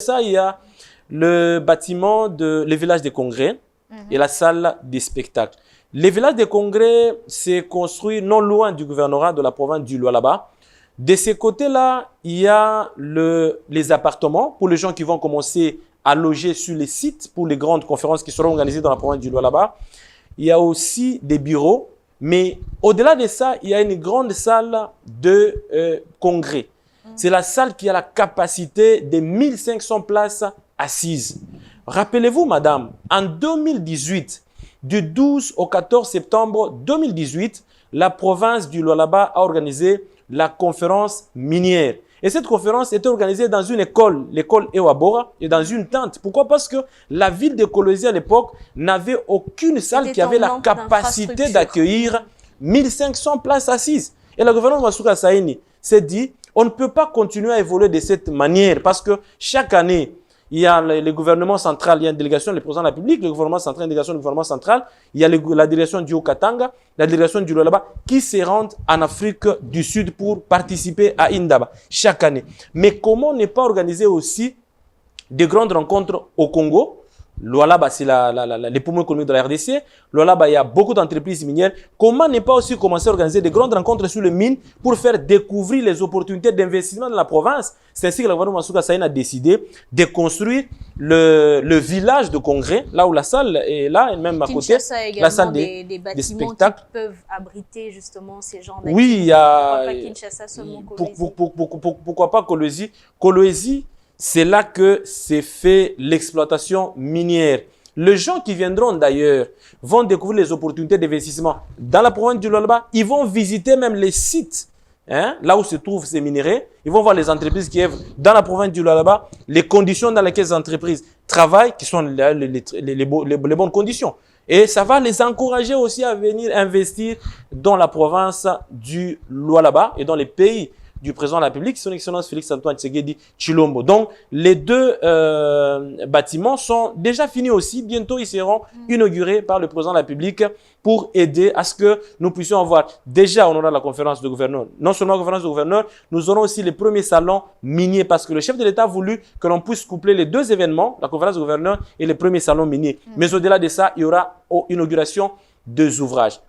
Ça, il y a le bâtiment de le village des congrès et la salle des spectacles. Le village des congrès s'est construit non loin du gouvernorat de la province du Lualaba. De ces côtés-là, il y a les appartements pour les gens qui vont commencer à loger sur les sites pour les grandes conférences qui seront organisées dans la province du Lualaba. Il y a aussi des bureaux, mais au-delà de ça, il y a une grande salle de congrès. C'est la salle qui a la capacité de 1500 places assises. Rappelez-vous, madame, en 2018, du 12 au 14 septembre 2018, la province du Lualaba a organisé la conférence minière. Et cette conférence était organisée dans une école, l'école Ewabora, et dans une tente. Pourquoi? Parce que la ville de Kolwezi à l'époque n'avait aucune salle qui avait la capacité d'accueillir 1500 places assises. Et le gouvernement Masuka Saini s'est dit, on ne peut pas continuer à évoluer de cette manière parce que chaque année, il y a le gouvernement central, il y a une délégation du président de la République, le gouvernement central, une délégation du gouvernement central, il y a la délégation du Haut-Katanga, la délégation du Lualaba qui se rendent en Afrique du Sud pour participer à Indaba chaque année. Mais comment ne pas organiser aussi de grandes rencontres au Congo? Lualaba, c'est les poumons économiques de la RDC. Lualaba, il y a beaucoup d'entreprises minières. Comment ne pas aussi commencer à organiser de grandes rencontres sur les mines pour faire découvrir les opportunités d'investissement dans la province? C'est ainsi que le gouvernement Masuka Saini a décidé de construire le village de congrès, là où la salle est là, et même à côté, la salle des spectacles. Qui peuvent abriter justement ces genres d'activités. Oui, il y a... Pourquoi pas Kolwezi? Kolwezi, c'est là que s'est fait l'exploitation minière. Les gens qui viendront d'ailleurs vont découvrir les opportunités d'investissement dans la province du Lualaba. Ils vont visiter même les sites, là où se trouvent ces minerais. Ils vont voir les entreprises qui œuvrent dans la province du Lualaba, les conditions dans lesquelles les entreprises travaillent, qui sont les bonnes conditions. Et ça va les encourager aussi à venir investir dans la province du Lualaba et dans les pays du président de la République, son Excellence Félix-Antoine Tshisekedi Tshilombo. Donc, les deux bâtiments sont déjà finis aussi. Bientôt, ils seront inaugurés par le président de la République pour aider à ce que nous puissions avoir, déjà, on aura la conférence de gouverneurs. Non seulement la conférence de gouverneurs, nous aurons aussi les premiers salons miniers parce que le chef de l'État a voulu que l'on puisse coupler les deux événements, la conférence de gouverneurs et les premiers salons miniers. Mais au-delà de ça, il y aura une inauguration de ouvrages.